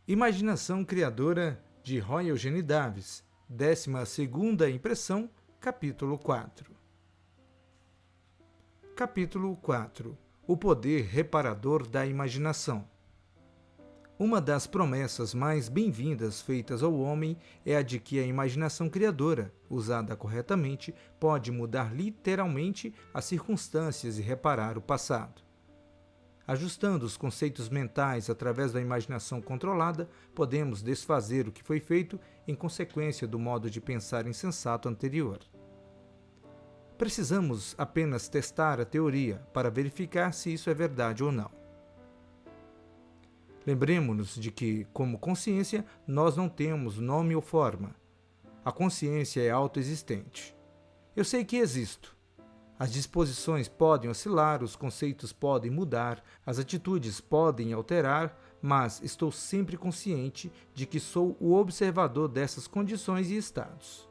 Imaginação Criadora, de Roy Eugênio Davis, 12ª Impressão, capítulo 4. Capítulo 4. O poder reparador da imaginação. Uma das promessas mais bem-vindas feitas ao homem é a de que a imaginação criadora, usada corretamente, pode mudar literalmente as circunstâncias e reparar o passado. Ajustando os conceitos mentais através da imaginação controlada, podemos desfazer o que foi feito em consequência do modo de pensar insensato anterior. Precisamos apenas testar a teoria para verificar se isso é verdade ou não. Lembremos-nos de que, como consciência, nós não temos nome ou forma. A consciência é autoexistente. Eu sei que existo. As disposições podem oscilar, os conceitos podem mudar, as atitudes podem alterar, mas estou sempre consciente de que sou o observador dessas condições e estados.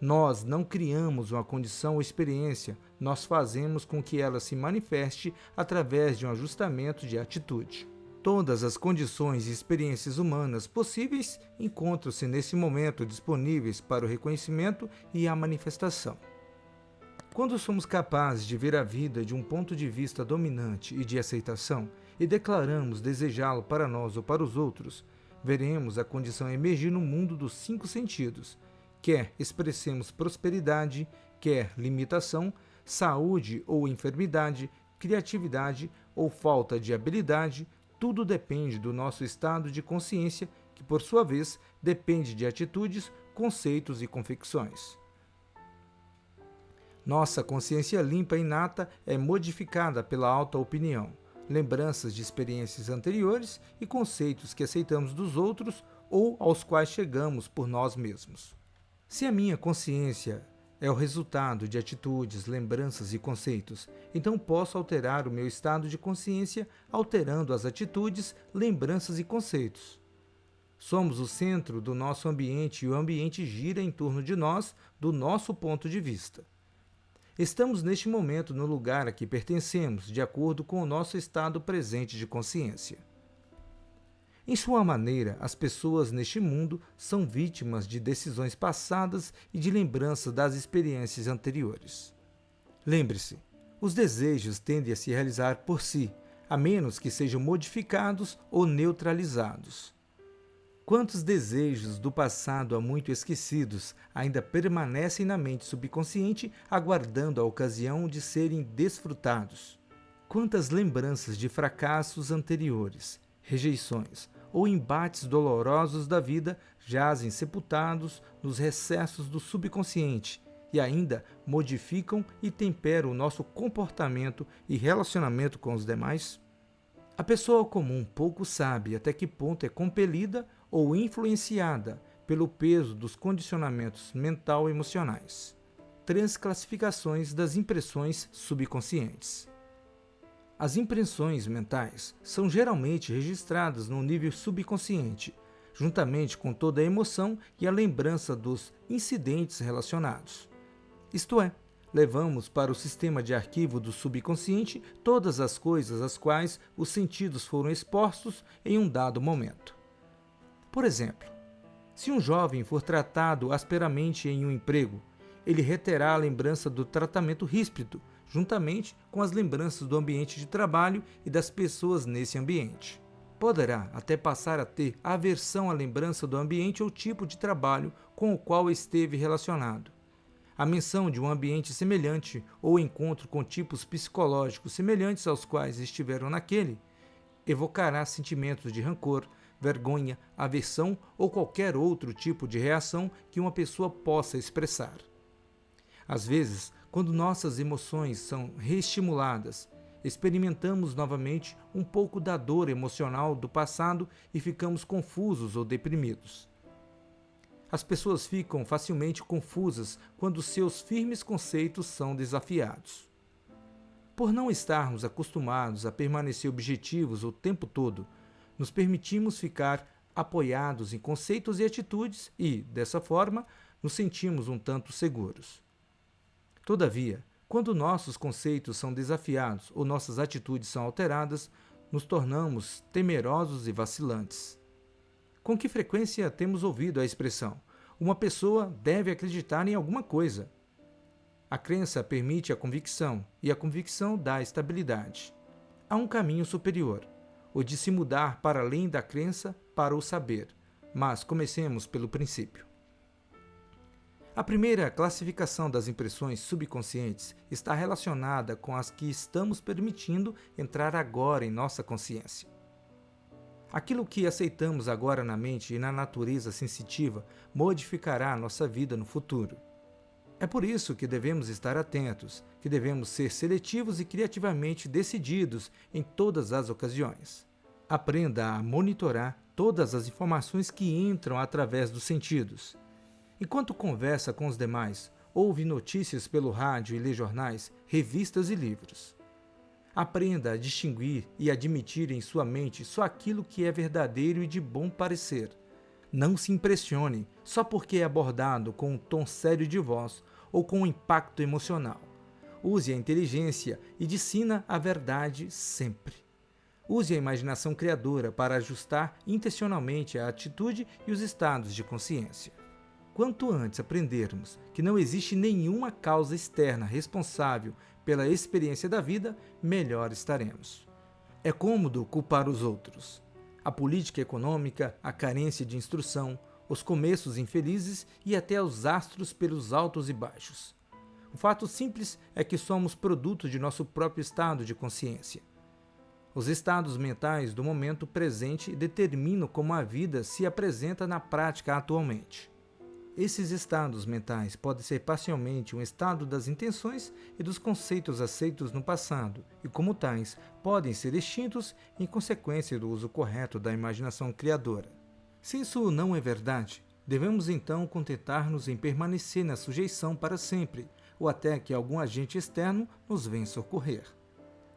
Nós não criamos uma condição ou experiência, nós fazemos com que ela se manifeste através de um ajustamento de atitude. Todas as condições e experiências humanas possíveis encontram-se nesse momento disponíveis para o reconhecimento e a manifestação. Quando somos capazes de ver a vida de um ponto de vista dominante e de aceitação, e declaramos desejá-lo para nós ou para os outros, veremos a condição emergir no mundo dos 5 sentidos, quer expressemos prosperidade, quer limitação, saúde ou enfermidade, criatividade ou falta de habilidade, tudo depende do nosso estado de consciência, que por sua vez depende de atitudes, conceitos e convicções. Nossa consciência limpa e inata é modificada pela auto-opinião, lembranças de experiências anteriores e conceitos que aceitamos dos outros ou aos quais chegamos por nós mesmos. Se a minha consciência é o resultado de atitudes, lembranças e conceitos, então posso alterar o meu estado de consciência alterando as atitudes, lembranças e conceitos. Somos o centro do nosso ambiente e o ambiente gira em torno de nós, do nosso ponto de vista. Estamos neste momento no lugar a que pertencemos, de acordo com o nosso estado presente de consciência. Em sua maneira, as pessoas neste mundo são vítimas de decisões passadas e de lembrança das experiências anteriores. Lembre-se, os desejos tendem a se realizar por si, a menos que sejam modificados ou neutralizados. Quantos desejos do passado há muito esquecidos ainda permanecem na mente subconsciente, aguardando a ocasião de serem desfrutados? Quantas lembranças de fracassos anteriores, rejeições ou embates dolorosos da vida jazem sepultados nos recessos do subconsciente e ainda modificam e temperam o nosso comportamento e relacionamento com os demais? A pessoa comum pouco sabe até que ponto é compelida ou influenciada pelo peso dos condicionamentos mental-emocionais. Transclassificações das impressões subconscientes. As impressões mentais são geralmente registradas no nível subconsciente, juntamente com toda a emoção e a lembrança dos incidentes relacionados. Isto é, levamos para o sistema de arquivo do subconsciente todas as coisas às quais os sentidos foram expostos em um dado momento. Por exemplo, se um jovem for tratado asperamente em um emprego, ele reterá a lembrança do tratamento ríspido, juntamente com as lembranças do ambiente de trabalho e das pessoas nesse ambiente. Poderá até passar a ter aversão à lembrança do ambiente ou tipo de trabalho com o qual esteve relacionado. A menção de um ambiente semelhante ou encontro com tipos psicológicos semelhantes aos quais estiveram naquele, evocará sentimentos de rancor, vergonha, aversão ou qualquer outro tipo de reação que uma pessoa possa expressar. Às vezes, quando nossas emoções são reestimuladas, experimentamos novamente um pouco da dor emocional do passado e ficamos confusos ou deprimidos. As pessoas ficam facilmente confusas quando seus firmes conceitos são desafiados. Por não estarmos acostumados a permanecer objetivos o tempo todo, nos permitimos ficar apoiados em conceitos e atitudes e, dessa forma, nos sentimos um tanto seguros. Todavia, quando nossos conceitos são desafiados ou nossas atitudes são alteradas, nos tornamos temerosos e vacilantes. Com que frequência temos ouvido a expressão: uma pessoa deve acreditar em alguma coisa? A crença permite a convicção, e a convicção dá estabilidade. Há um caminho superior, o de se mudar para além da crença para o saber, mas comecemos pelo princípio. A primeira classificação das impressões subconscientes está relacionada com as que estamos permitindo entrar agora em nossa consciência. Aquilo que aceitamos agora na mente e na natureza sensitiva modificará a nossa vida no futuro. É por isso que devemos estar atentos, que devemos ser seletivos e criativamente decididos em todas as ocasiões. Aprenda a monitorar todas as informações que entram através dos sentidos. Enquanto conversa com os demais, ouve notícias pelo rádio e lê jornais, revistas e livros. Aprenda a distinguir e admitir em sua mente só aquilo que é verdadeiro e de bom parecer. Não se impressione só porque é abordado com um tom sério de voz ou com um impacto emocional. Use a inteligência e discina a verdade sempre. Use a imaginação criadora para ajustar intencionalmente a atitude e os estados de consciência. Quanto antes aprendermos que não existe nenhuma causa externa responsável pela experiência da vida, melhor estaremos. É cômodo culpar os outros. A política econômica, a carência de instrução, os começos infelizes e até os astros pelos altos e baixos. O fato simples é que somos produto de nosso próprio estado de consciência. Os estados mentais do momento presente determinam como a vida se apresenta na prática atualmente. Esses estados mentais podem ser parcialmente um estado das intenções e dos conceitos aceitos no passado, e como tais, podem ser extintos em consequência do uso correto da imaginação criadora. Se isso não é verdade, devemos então contentar-nos em permanecer na sujeição para sempre, ou até que algum agente externo nos venha socorrer.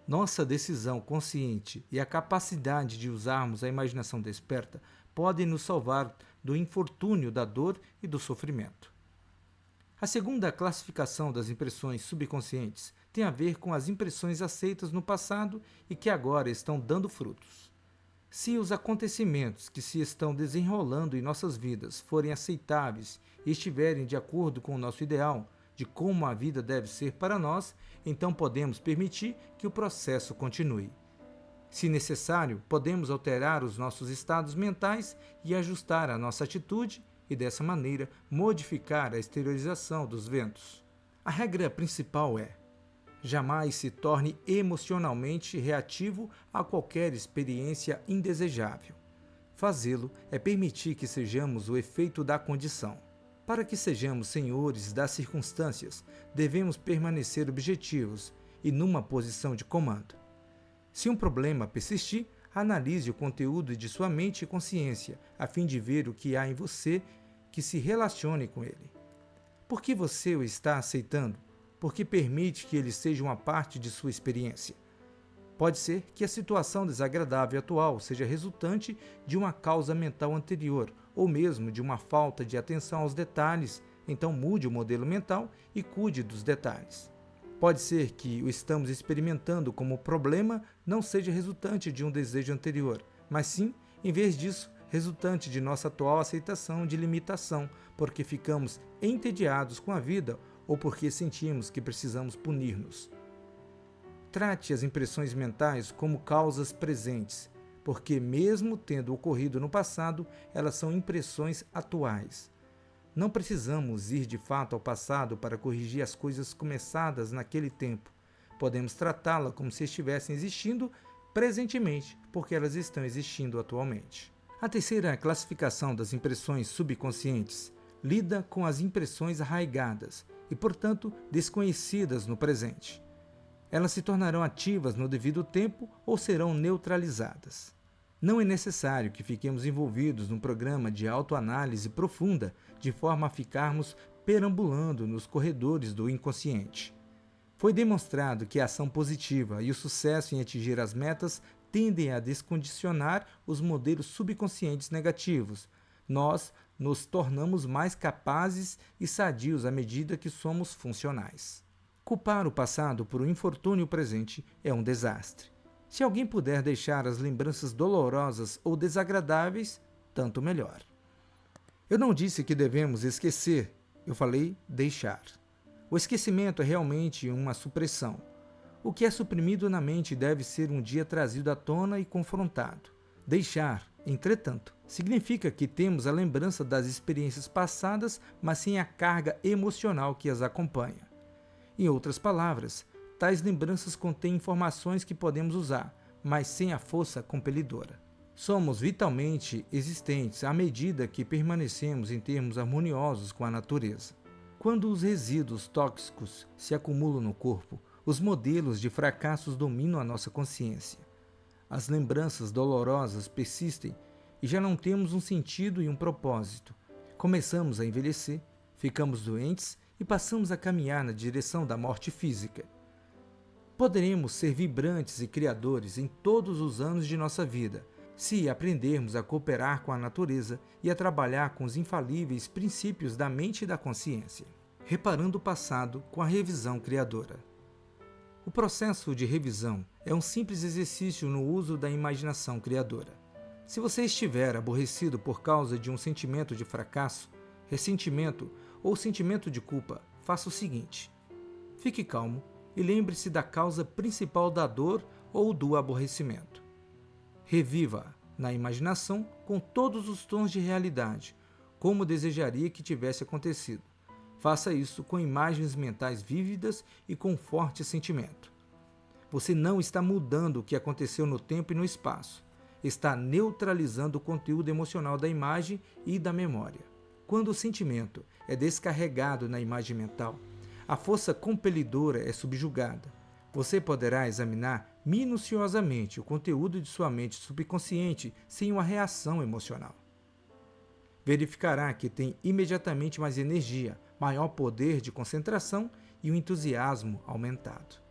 Nossa decisão consciente e a capacidade de usarmos a imaginação desperta podem nos salvar do infortúnio, da dor e do sofrimento. A segunda classificação das impressões subconscientes tem a ver com as impressões aceitas no passado e que agora estão dando frutos. Se os acontecimentos que se estão desenrolando em nossas vidas forem aceitáveis e estiverem de acordo com o nosso ideal de como a vida deve ser para nós, então podemos permitir que o processo continue. Se necessário, podemos alterar os nossos estados mentais e ajustar a nossa atitude e, dessa maneira, modificar a exteriorização dos ventos. A regra principal é: jamais se torne emocionalmente reativo a qualquer experiência indesejável. Fazê-lo é permitir que sejamos o efeito da condição. Para que sejamos senhores das circunstâncias, devemos permanecer objetivos e numa posição de comando. Se um problema persistir, analise o conteúdo de sua mente e consciência, a fim de ver o que há em você que se relacione com ele. Por que você o está aceitando? Porque permite que ele seja uma parte de sua experiência. Pode ser que a situação desagradável atual seja resultante de uma causa mental anterior, ou mesmo de uma falta de atenção aos detalhes, então mude o modelo mental e cuide dos detalhes. Pode ser que o estamos experimentando como problema não seja resultante de um desejo anterior, mas sim, em vez disso, resultante de nossa atual aceitação de limitação, porque ficamos entediados com a vida ou porque sentimos que precisamos punir-nos. Trate as impressões mentais como causas presentes, porque mesmo tendo ocorrido no passado, elas são impressões atuais. Não precisamos ir de fato ao passado para corrigir as coisas começadas naquele tempo. Podemos tratá-la como se estivessem existindo presentemente, porque elas estão existindo atualmente. A terceira classificação das impressões subconscientes lida com as impressões arraigadas e, portanto, desconhecidas no presente. Elas se tornarão ativas no devido tempo ou serão neutralizadas. Não é necessário que fiquemos envolvidos num programa de autoanálise profunda, de forma a ficarmos perambulando nos corredores do inconsciente. Foi demonstrado que a ação positiva e o sucesso em atingir as metas tendem a descondicionar os modelos subconscientes negativos. Nós nos tornamos mais capazes e sadios à medida que somos funcionais. Culpar o passado por um infortúnio presente é um desastre. Se alguém puder deixar as lembranças dolorosas ou desagradáveis, tanto melhor. Eu não disse que devemos esquecer, eu falei deixar. O esquecimento é realmente uma supressão. O que é suprimido na mente deve ser um dia trazido à tona e confrontado. Deixar, entretanto, significa que temos a lembrança das experiências passadas, mas sem a carga emocional que as acompanha. Em outras palavras, tais lembranças contêm informações que podemos usar, mas sem a força compelidora. Somos vitalmente existentes à medida que permanecemos em termos harmoniosos com a natureza. Quando os resíduos tóxicos se acumulam no corpo, os modelos de fracassos dominam a nossa consciência. As lembranças dolorosas persistem e já não temos um sentido e um propósito. Começamos a envelhecer, ficamos doentes e passamos a caminhar na direção da morte física. Poderemos ser vibrantes e criadores em todos os anos de nossa vida, se aprendermos a cooperar com a natureza e a trabalhar com os infalíveis princípios da mente e da consciência. Reparando o passado com a revisão criadora. O processo de revisão é um simples exercício no uso da imaginação criadora. Se você estiver aborrecido por causa de um sentimento de fracasso, ressentimento ou sentimento de culpa, faça o seguinte: fique calmo e lembre-se da causa principal da dor ou do aborrecimento. Reviva na imaginação com todos os tons de realidade, como desejaria que tivesse acontecido. Faça isso com imagens mentais vívidas e com forte sentimento. Você não está mudando o que aconteceu no tempo e no espaço. Está neutralizando o conteúdo emocional da imagem e da memória. Quando o sentimento é descarregado na imagem mental, a força compelidora é subjugada. Você poderá examinar minuciosamente o conteúdo de sua mente subconsciente sem uma reação emocional. Verificará que tem imediatamente mais energia, maior poder de concentração e um entusiasmo aumentado.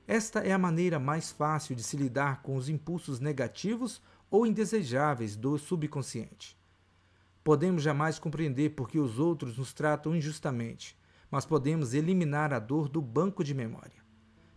Esta é a maneira mais fácil de se lidar com os impulsos negativos ou indesejáveis do subconsciente. Podemos jamais compreender por que os outros nos tratam injustamente, mas podemos eliminar a dor do banco de memória.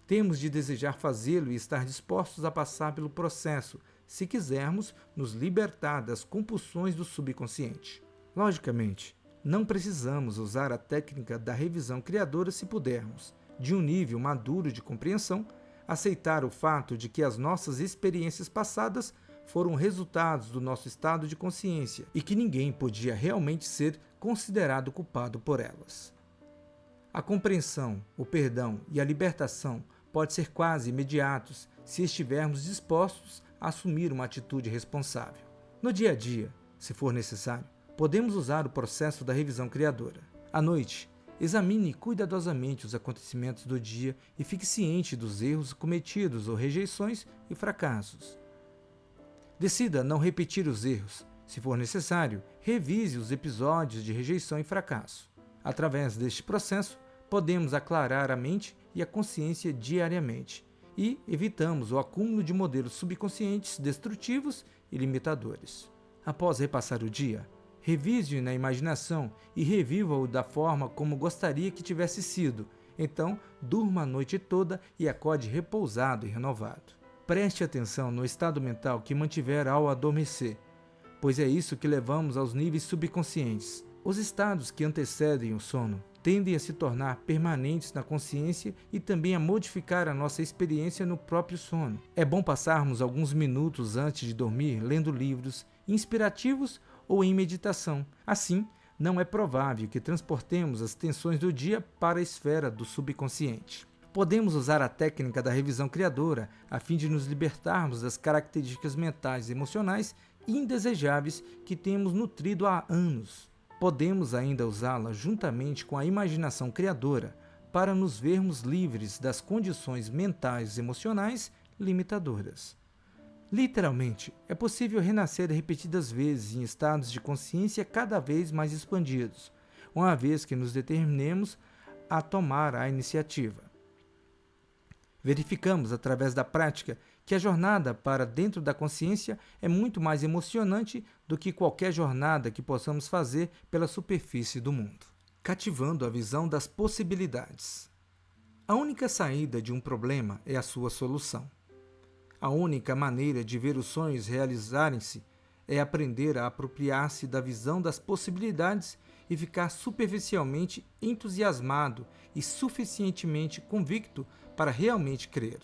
Temos de desejar fazê-lo e estar dispostos a passar pelo processo, se quisermos nos libertar das compulsões do subconsciente. Logicamente, não precisamos usar a técnica da revisão criadora se pudermos, de um nível maduro de compreensão, aceitar o fato de que as nossas experiências passadas foram resultados do nosso estado de consciência e que ninguém podia realmente ser considerado culpado por elas. A compreensão, o perdão e a libertação podem ser quase imediatos se estivermos dispostos a assumir uma atitude responsável. No dia a dia, se for necessário, podemos usar o processo da revisão criadora. À noite, examine cuidadosamente os acontecimentos do dia e fique ciente dos erros cometidos ou rejeições e fracassos. Decida não repetir os erros. Se for necessário, revise os episódios de rejeição e fracasso. Através deste processo, podemos aclarar a mente e a consciência diariamente e evitamos o acúmulo de modelos subconscientes destrutivos e limitadores. Após repassar o dia, revise-o na imaginação e reviva-o da forma como gostaria que tivesse sido. Então, durma a noite toda e acorde repousado e renovado. Preste atenção no estado mental que mantiver ao adormecer, pois é isso que levamos aos níveis subconscientes. Os estados que antecedem o sono tendem a se tornar permanentes na consciência e também a modificar a nossa experiência no próprio sono. É bom passarmos alguns minutos antes de dormir lendo livros inspirativos ou em meditação. Assim, não é provável que transportemos as tensões do dia para a esfera do subconsciente. Podemos usar a técnica da revisão criadora a fim de nos libertarmos das características mentais e emocionais indesejáveis que temos nutrido há anos. Podemos ainda usá-la juntamente com a imaginação criadora para nos vermos livres das condições mentais e emocionais limitadoras. Literalmente, é possível renascer repetidas vezes em estados de consciência cada vez mais expandidos, uma vez que nos determinemos a tomar a iniciativa. Verificamos através da prática que a jornada para dentro da consciência é muito mais emocionante do que qualquer jornada que possamos fazer pela superfície do mundo. Cativando a visão das possibilidades. A única saída de um problema é a sua solução. A única maneira de ver os sonhos realizarem-se é aprender a apropriar-se da visão das possibilidades e ficar superficialmente entusiasmado e suficientemente convicto para realmente crer.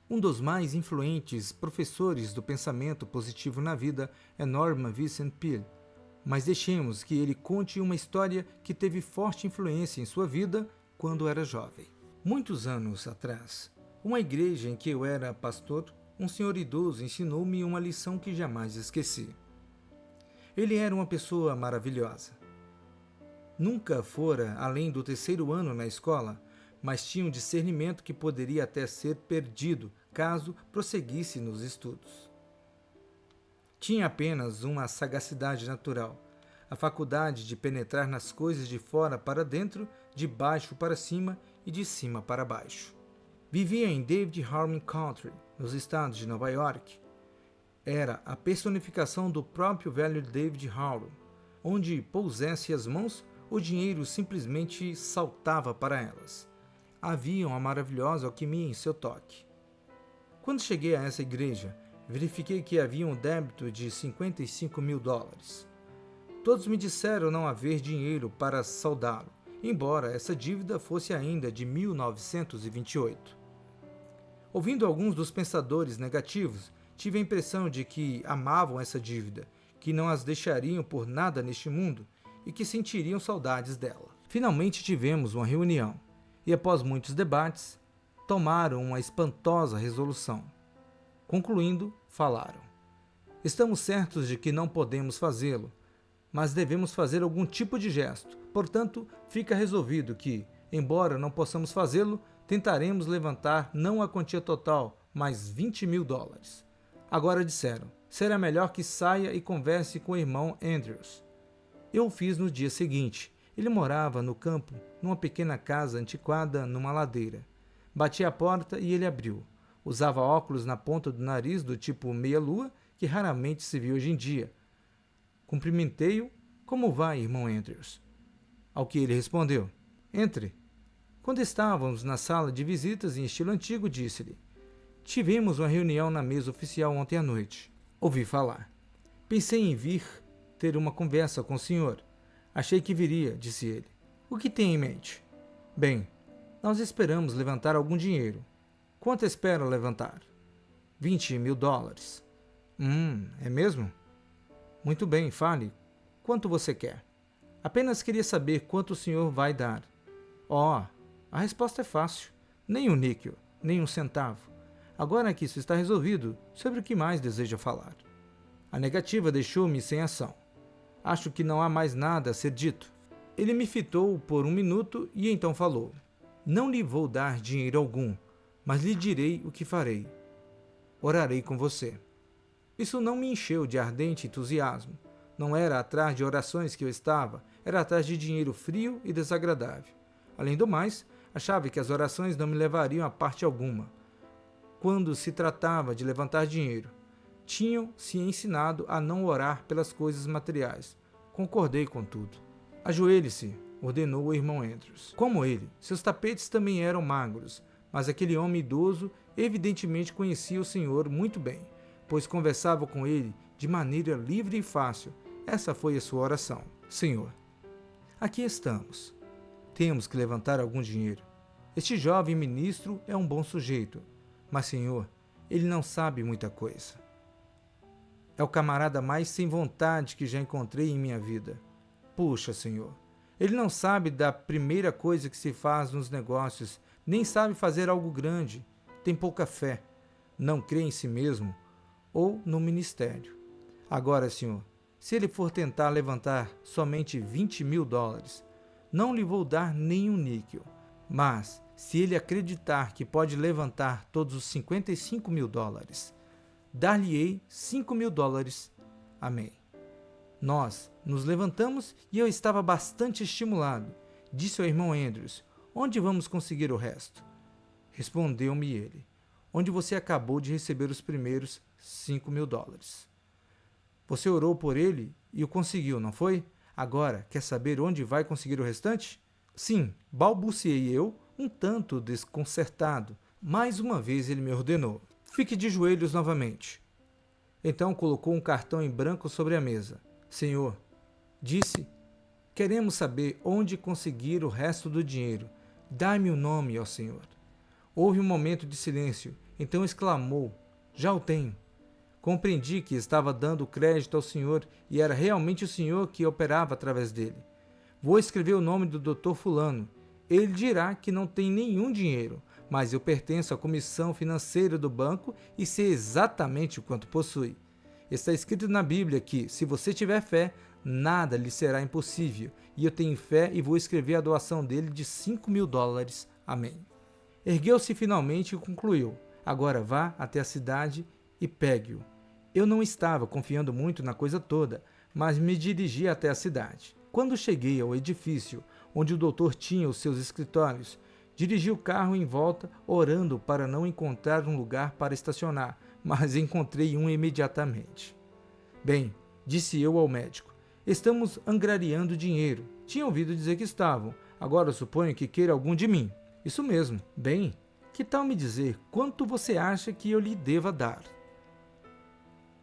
Um dos mais influentes professores do pensamento positivo na vida é Norman Vincent Peale, mas deixemos que ele conte uma história que teve forte influência em sua vida quando era jovem. Muitos anos atrás, uma igreja em que eu era pastor, um senhor idoso ensinou-me uma lição que jamais esqueci. Ele era uma pessoa maravilhosa. Nunca fora além do 3º ano na escola, mas tinha um discernimento que poderia até ser perdido caso prosseguisse nos estudos. Tinha apenas uma sagacidade natural, a faculdade de penetrar nas coisas de fora para dentro, de baixo para cima e de cima para baixo. Vivia em David Harmon Country, nos estados de Nova York. Era a personificação do próprio velho David Harmon. Onde pousasse as mãos, o dinheiro simplesmente saltava para elas. Havia uma maravilhosa alquimia em seu toque. Quando cheguei a essa igreja, verifiquei que havia um débito de $55 mil. Todos me disseram não haver dinheiro para saldá-lo, embora essa dívida fosse ainda de 1928. Ouvindo alguns dos pensadores negativos, tive a impressão de que amavam essa dívida, que não as deixariam por nada neste mundo e que sentiriam saudades dela. Finalmente tivemos uma reunião e, após muitos debates, tomaram uma espantosa resolução. Concluindo, falaram: estamos certos de que não podemos fazê-lo, mas devemos fazer algum tipo de gesto. Portanto, fica resolvido que, embora não possamos fazê-lo, tentaremos levantar não a quantia total, mas $20 mil. Agora disseram: será melhor que saia e converse com o irmão Andrews. Eu o fiz no dia seguinte. Ele morava no campo, numa pequena casa antiquada numa ladeira. Bati à porta e ele abriu. Usava óculos na ponta do nariz do tipo meia-lua, que raramente se vê hoje em dia. Cumprimentei-o. Como vai, irmão Andrews? Ao que ele respondeu: entre. Quando estávamos na sala de visitas em estilo antigo, disse-lhe: tivemos uma reunião na mesa oficial ontem à noite. Ouvi falar. Pensei em vir ter uma conversa com o senhor. Achei que viria, disse ele. O que tem em mente? Bem, nós esperamos levantar algum dinheiro. Quanto espera levantar? $20 mil. É mesmo? Muito bem, fale. Quanto você quer? Apenas queria saber quanto o senhor vai dar. A resposta é fácil. Nem um níquel, nem um centavo. Agora que isso está resolvido, sobre o que mais deseja falar? A negativa deixou-me sem ação. Acho que não há mais nada a ser dito. Ele me fitou por 1 minuto e então falou: não lhe vou dar dinheiro algum, mas lhe direi o que farei. Orarei com você. Isso não me encheu de ardente entusiasmo. Não era atrás de orações que eu estava, era atrás de dinheiro frio e desagradável. Além do mais, achava que as orações não me levariam a parte alguma. Quando se tratava de levantar dinheiro, tinham se ensinado a não orar pelas coisas materiais. Concordei com tudo. Ajoelhe-se, ordenou o irmão Andrews. Como ele, seus tapetes também eram magros, mas aquele homem idoso evidentemente conhecia o senhor muito bem, pois conversava com ele de maneira livre e fácil. Essa foi a sua oração. Senhor, aqui estamos. Temos que levantar algum dinheiro. Este jovem ministro é um bom sujeito, mas, senhor, ele não sabe muita coisa. É o camarada mais sem vontade que já encontrei em minha vida. Puxa, senhor, ele não sabe da primeira coisa que se faz nos negócios, nem sabe fazer algo grande, tem pouca fé, não crê em si mesmo ou no ministério. Agora, senhor, se ele for tentar levantar somente $20 mil, não lhe vou dar nenhum níquel, mas se ele acreditar que pode levantar todos os $55 mil, dar-lhe-ei $5 mil. Amém. Nós nos levantamos e eu estava bastante estimulado. Disse ao irmão Andrews: onde vamos conseguir o resto? Respondeu-me ele: onde você acabou de receber os primeiros $5 mil. Você orou por ele e o conseguiu, não foi? Agora, quer saber onde vai conseguir o restante? Sim, balbuciei eu, um tanto desconcertado. Mais uma vez ele me ordenou: fique de joelhos novamente. Então colocou um cartão em branco sobre a mesa. Senhor, disse, queremos saber onde conseguir o resto do dinheiro. Dá-me o nome, ó Senhor. Houve um momento de silêncio, então exclamou, já o tenho. Compreendi que estava dando crédito ao Senhor e era realmente o Senhor que operava através dele. Vou escrever o nome do Dr. Fulano. Ele dirá que não tem nenhum dinheiro, mas eu pertenço à comissão financeira do banco e sei exatamente o quanto possui. Está escrito na Bíblia que, se você tiver fé, nada lhe será impossível, e eu tenho fé e vou escrever a doação dele de $5.000. Amém. Ergueu-se finalmente e concluiu, agora vá até a cidade e pegue-o. Eu não estava confiando muito na coisa toda, mas me dirigi até a cidade. Quando cheguei ao edifício onde o doutor tinha os seus escritórios, dirigi o carro em volta, orando para não encontrar um lugar para estacionar, mas encontrei um imediatamente. Bem, disse eu ao médico, estamos angariando dinheiro. Tinha ouvido dizer que estavam, agora suponho que queira algum de mim. Isso mesmo. Bem, que tal me dizer quanto você acha que eu lhe deva dar?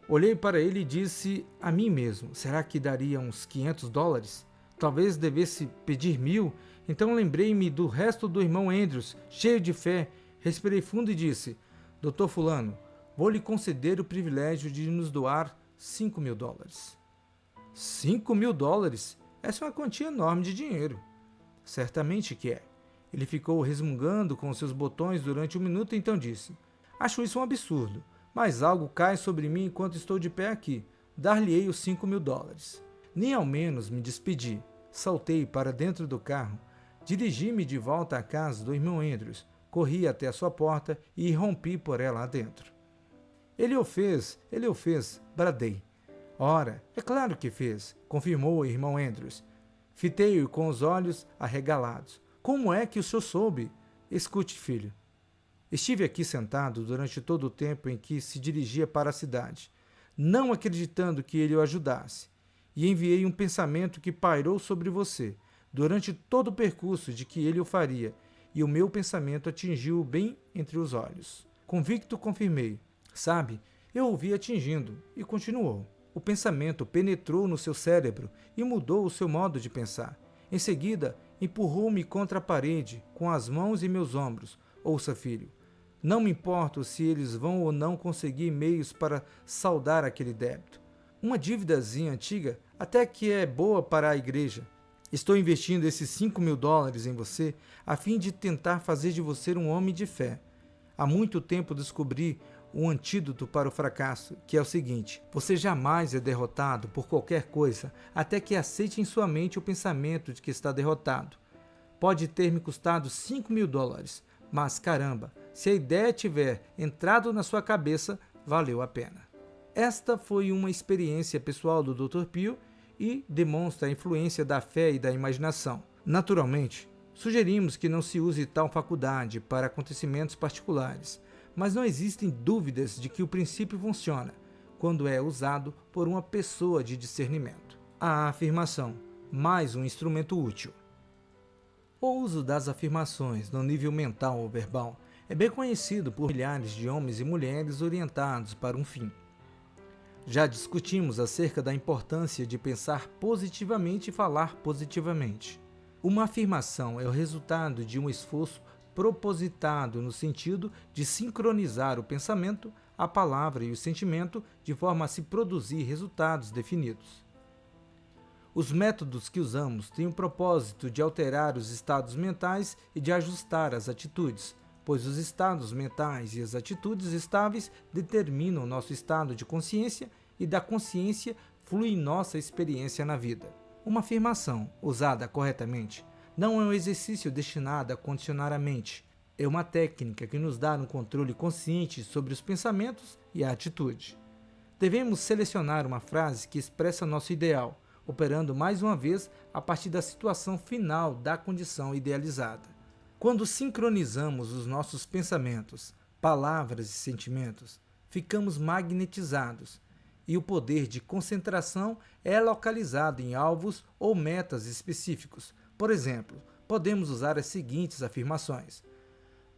Olhei para ele e disse a mim mesmo, será que daria uns $500? Talvez devesse pedir 1.000. Então lembrei-me do resto do irmão Andrews, cheio de fé. Respirei fundo e disse, Dr. Fulano, vou lhe conceder o privilégio de nos doar $5.000. $5.000? Essa é uma quantia enorme de dinheiro. Certamente que é. Ele ficou resmungando com seus botões durante 1 minuto e então disse, acho isso um absurdo, mas algo cai sobre mim enquanto estou de pé aqui. Dar-lhe-ei os $5.000. Nem ao menos me despedi. Saltei para dentro do carro, dirigi-me de volta à casa do irmão Andrews, corri até a sua porta e irrompi por ela adentro. Ele o fez, bradei. Ora, é claro que fez, confirmou o irmão Andrews. Fitei-o com os olhos arregalados. Como é que o senhor soube? Escute, filho. Estive aqui sentado durante todo o tempo em que se dirigia para a cidade, não acreditando que ele o ajudasse, e enviei um pensamento que pairou sobre você durante todo o percurso de que ele o faria, e o meu pensamento atingiu-o bem entre os olhos. Convicto, confirmei. Sabe, eu o vi atingindo, e continuou. O pensamento penetrou no seu cérebro e mudou o seu modo de pensar. Em seguida, empurrou-me contra a parede, com as mãos em meus ombros. Ouça, filho, não me importo se eles vão ou não conseguir meios para saldar aquele débito. Uma dívidazinha antiga até que é boa para a igreja. Estou investindo esses $5.000 em você a fim de tentar fazer de você um homem de fé. Há muito tempo descobri um antídoto para o fracasso, que é o seguinte: você jamais é derrotado por qualquer coisa até que aceite em sua mente o pensamento de que está derrotado. Pode ter me custado $5.000, mas caramba, se a ideia tiver entrado na sua cabeça, valeu a pena. Esta foi uma experiência pessoal do Dr. Pio e demonstra a influência da fé e da imaginação. Naturalmente, sugerimos que não se use tal faculdade para acontecimentos particulares, mas não existem dúvidas de que o princípio funciona quando é usado por uma pessoa de discernimento. A afirmação, mais um instrumento útil. O uso das afirmações no nível mental ou verbal é bem conhecido por milhares de homens e mulheres orientados para um fim. Já discutimos acerca da importância de pensar positivamente e falar positivamente. Uma afirmação é o resultado de um esforço propositado no sentido de sincronizar o pensamento, a palavra e o sentimento de forma a se produzir resultados definidos. Os métodos que usamos têm o propósito de alterar os estados mentais e de ajustar as atitudes, pois os estados mentais e as atitudes estáveis determinam nosso estado de consciência e da consciência flui nossa experiência na vida. Uma afirmação, usada corretamente, não é um exercício destinado a condicionar a mente. É uma técnica que nos dá um controle consciente sobre os pensamentos e a atitude. Devemos selecionar uma frase que expressa nosso ideal, operando mais uma vez a partir da situação final da condição idealizada. Quando sincronizamos os nossos pensamentos, palavras e sentimentos, ficamos magnetizados e o poder de concentração é localizado em alvos ou metas específicos. Por exemplo, podemos usar as seguintes afirmações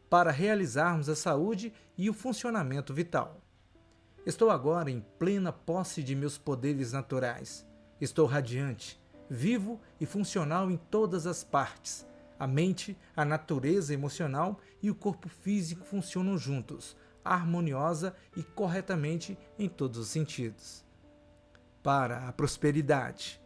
para realizarmos a saúde e o funcionamento vital. Estou agora em plena posse de meus poderes naturais. Estou radiante, vivo e funcional em todas as partes. A mente, a natureza emocional e o corpo físico funcionam juntos, harmoniosa e corretamente em todos os sentidos. Para a prosperidade.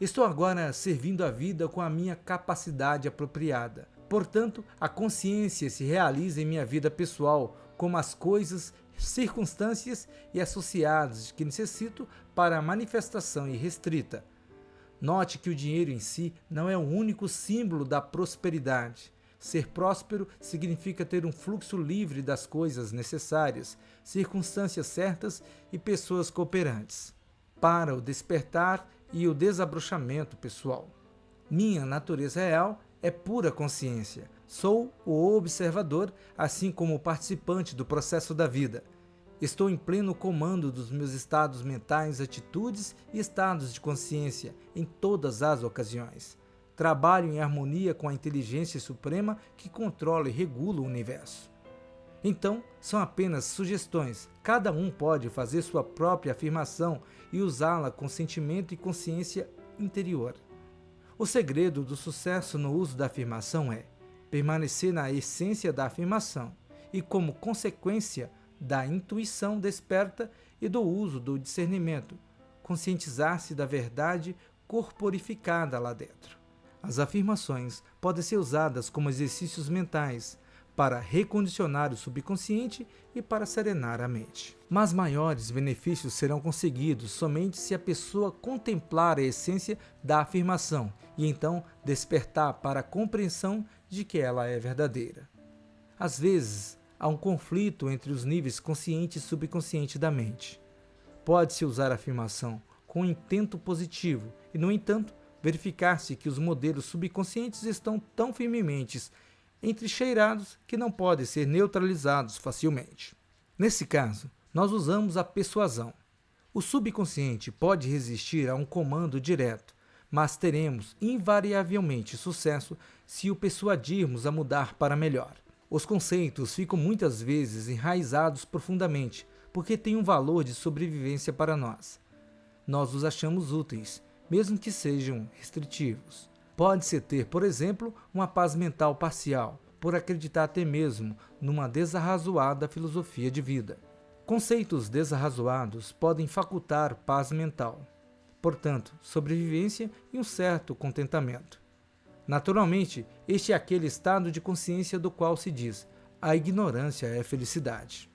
Estou agora servindo a vida com a minha capacidade apropriada. Portanto, a consciência se realiza em minha vida pessoal, como as coisas, circunstâncias e associados que necessito para a manifestação irrestrita. Note que o dinheiro em si não é o único símbolo da prosperidade. Ser próspero significa ter um fluxo livre das coisas necessárias, circunstâncias certas e pessoas cooperantes. Para o despertar e o desabrochamento pessoal. Minha natureza real é pura consciência. Sou o observador, assim como o participante do processo da vida. Estou em pleno comando dos meus estados mentais, atitudes e estados de consciência em todas as ocasiões. Trabalho em harmonia com a inteligência suprema que controla e regula o universo. Então, são apenas sugestões. Cada um pode fazer sua própria afirmação e usá-la com sentimento e consciência interior. O segredo do sucesso no uso da afirmação é permanecer na essência da afirmação e, como consequência da intuição desperta e do uso do discernimento, conscientizar-se da verdade corporificada lá dentro. As afirmações podem ser usadas como exercícios mentais para recondicionar o subconsciente e para serenar a mente. Mas maiores benefícios serão conseguidos somente se a pessoa contemplar a essência da afirmação e então despertar para a compreensão de que ela é verdadeira. Às vezes, há um conflito entre os níveis consciente e subconsciente da mente. Pode-se usar a afirmação com um intento positivo e, no entanto, verificar-se que os modelos subconscientes estão tão firmemente entrincheirados que não podem ser neutralizados facilmente. Nesse caso, nós usamos a persuasão. O subconsciente pode resistir a um comando direto, mas teremos invariavelmente sucesso se o persuadirmos a mudar para melhor. Os conceitos ficam muitas vezes enraizados profundamente, porque têm um valor de sobrevivência para nós. Nós os achamos úteis, mesmo que sejam restritivos. Pode-se ter, por exemplo, uma paz mental parcial, por acreditar até mesmo numa desarrazoada filosofia de vida. Conceitos desarrazoados podem facultar paz mental, portanto, sobrevivência e um certo contentamento. Naturalmente, este é aquele estado de consciência do qual se diz: a ignorância é felicidade.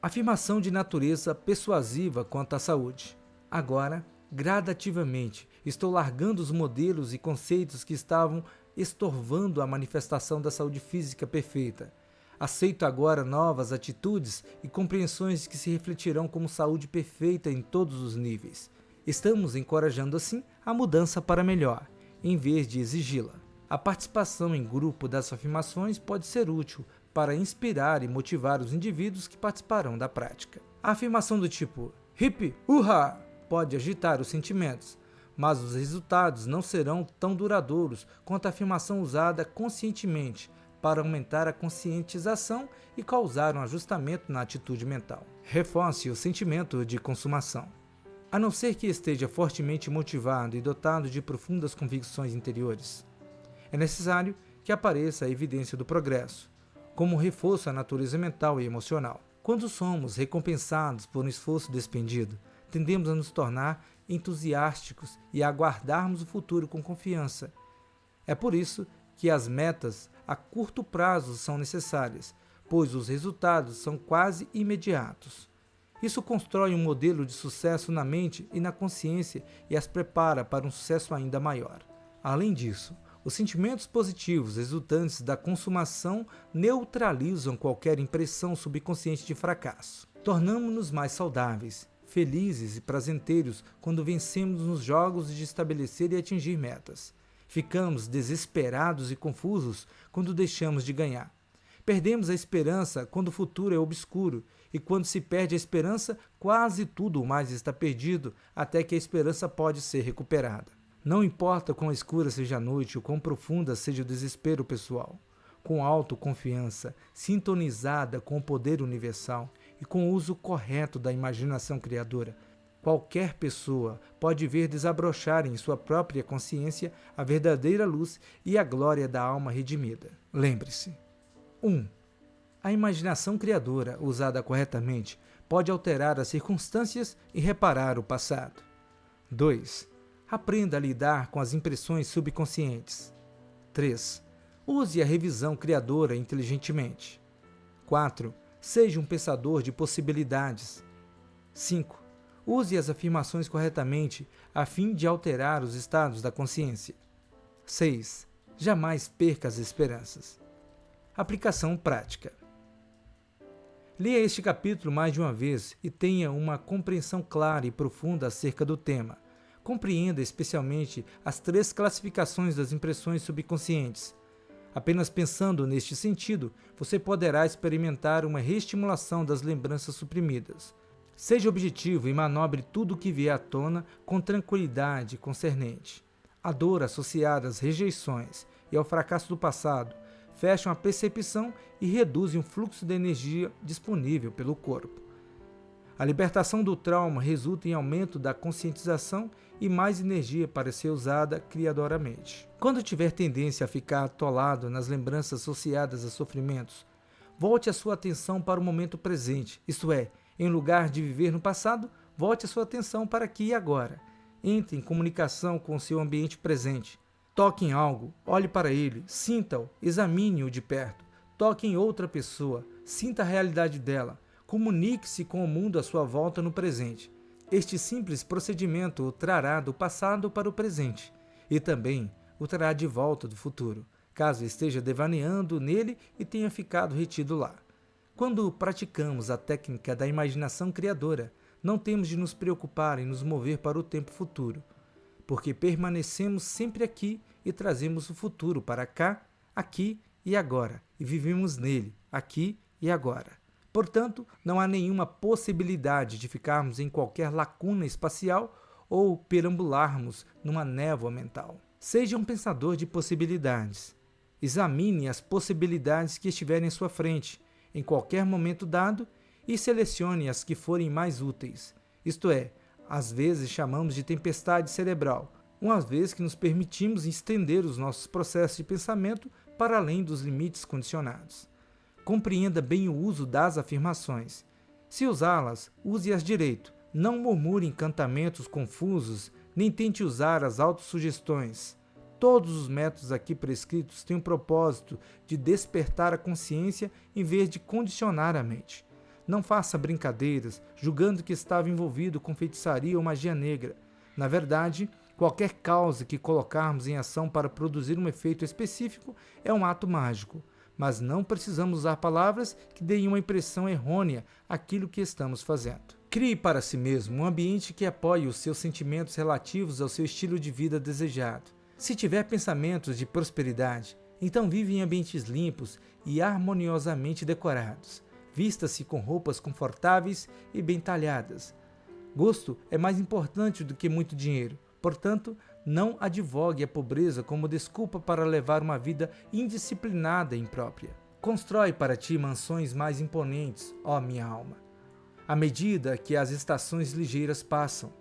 Afirmação de natureza persuasiva quanto à saúde. Agora, gradativamente, estou largando os modelos e conceitos que estavam estorvando a manifestação da saúde física perfeita. Aceito agora novas atitudes e compreensões que se refletirão como saúde perfeita em todos os níveis. Estamos encorajando assim a mudança para melhor, em vez de exigi-la. A participação em grupo das afirmações pode ser útil para inspirar e motivar os indivíduos que participarão da prática. A afirmação do tipo hip hurra pode agitar os sentimentos, mas os resultados não serão tão duradouros quanto a afirmação usada conscientemente para aumentar a conscientização e causar um ajustamento na atitude mental. Reforce o sentimento de consumação. A não ser que esteja fortemente motivado e dotado de profundas convicções interiores, é necessário que apareça a evidência do progresso, como um reforço à natureza mental e emocional. Quando somos recompensados por um esforço despendido, tendemos a nos tornar entusiásticos e a aguardarmos o futuro com confiança. É por isso que as metas a curto prazo são necessárias, pois os resultados são quase imediatos. Isso constrói um modelo de sucesso na mente e na consciência e as prepara para um sucesso ainda maior. Além disso, os sentimentos positivos resultantes da consumação neutralizam qualquer impressão subconsciente de fracasso. Tornamo-nos mais saudáveis, felizes e prazenteiros quando vencemos nos jogos de estabelecer e atingir metas. Ficamos desesperados e confusos quando deixamos de ganhar. Perdemos a esperança quando o futuro é obscuro, e quando se perde a esperança, quase tudo mais está perdido, até que a esperança pode ser recuperada. Não importa quão escura seja a noite ou quão profunda seja o desespero pessoal, com autoconfiança, sintonizada com o poder universal e com o uso correto da imaginação criadora, qualquer pessoa pode ver desabrochar em sua própria consciência a verdadeira luz e a glória da alma redimida. Lembre-se: 1. A imaginação criadora, usada corretamente, pode alterar as circunstâncias e reparar o passado. 2. Aprenda a lidar com as impressões subconscientes. 3. Use a revisão criadora inteligentemente. 4. Seja um pensador de possibilidades. 5. Use as afirmações corretamente a fim de alterar os estados da consciência. 6. Jamais perca as esperanças. Aplicação prática. Leia este capítulo mais de uma vez e tenha uma compreensão clara e profunda acerca do tema. Compreenda especialmente as 3 classificações das impressões subconscientes. Apenas pensando neste sentido, você poderá experimentar uma reestimulação das lembranças suprimidas. Seja objetivo e manobre tudo o que vier à tona com tranquilidade concernente. A dor associada às rejeições e ao fracasso do passado fecham a percepção e reduzem o fluxo de energia disponível pelo corpo. A libertação do trauma resulta em aumento da conscientização e mais energia para ser usada criadoramente. Quando tiver tendência a ficar atolado nas lembranças associadas a sofrimentos, volte a sua atenção para o momento presente, isto é, em lugar de viver no passado, volte a sua atenção para aqui e agora. Entre em comunicação com o seu ambiente presente. Toque em algo, olhe para ele, sinta-o, examine-o de perto. Toque em outra pessoa, sinta a realidade dela. Comunique-se com o mundo à sua volta no presente. Este simples procedimento o trará do passado para o presente e também o trará de volta do futuro, caso esteja devaneando nele e tenha ficado retido lá. Quando praticamos a técnica da imaginação criadora, não temos de nos preocupar em nos mover para o tempo futuro, porque permanecemos sempre aqui e trazemos o futuro para cá, aqui e agora, e vivemos nele, aqui e agora. Portanto, não há nenhuma possibilidade de ficarmos em qualquer lacuna espacial ou perambularmos numa névoa mental. Seja um pensador de possibilidades. Examine as possibilidades que estiverem em sua frente, em qualquer momento dado, e selecione as que forem mais úteis. Isto é, às vezes chamamos de tempestade cerebral, uma vez que nos permitimos estender os nossos processos de pensamento para além dos limites condicionados. Compreenda bem o uso das afirmações. Se usá-las, use-as direito. Não murmure encantamentos confusos, nem tente usar as autossugestões. Todos os métodos aqui prescritos têm o propósito de despertar a consciência em vez de condicionar a mente. Não faça brincadeiras, julgando que estava envolvido com feitiçaria ou magia negra. Na verdade, qualquer causa que colocarmos em ação para produzir um efeito específico é um ato mágico. Mas não precisamos usar palavras que deem uma impressão errônea àquilo que estamos fazendo. Crie para si mesmo um ambiente que apoie os seus sentimentos relativos ao seu estilo de vida desejado. Se tiver pensamentos de prosperidade, então vive em ambientes limpos e harmoniosamente decorados. Vista-se com roupas confortáveis e bem talhadas. Gosto é mais importante do que muito dinheiro. Portanto, não advogue a pobreza como desculpa para levar uma vida indisciplinada e imprópria. Constrói para ti mansões mais imponentes, ó minha alma. À medida que as estações ligeiras passam,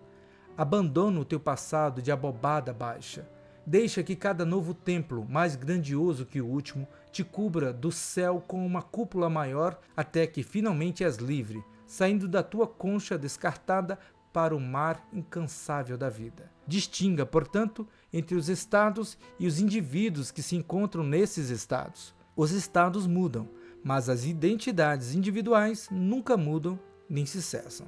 abandona o teu passado de abobada baixa. Deixa que cada novo templo, mais grandioso que o último, te cubra do céu com uma cúpula maior até que finalmente és livre, saindo da tua concha descartada para o mar incansável da vida. Distinga, portanto, entre os estados e os indivíduos que se encontram nesses estados. Os estados mudam, mas as identidades individuais nunca mudam nem se cessam.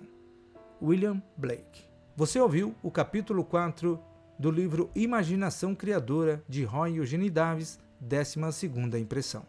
William Blake. Você ouviu o capítulo 4 do livro Imaginação Criadora, de Roy Eugene Davis, 12ª impressão.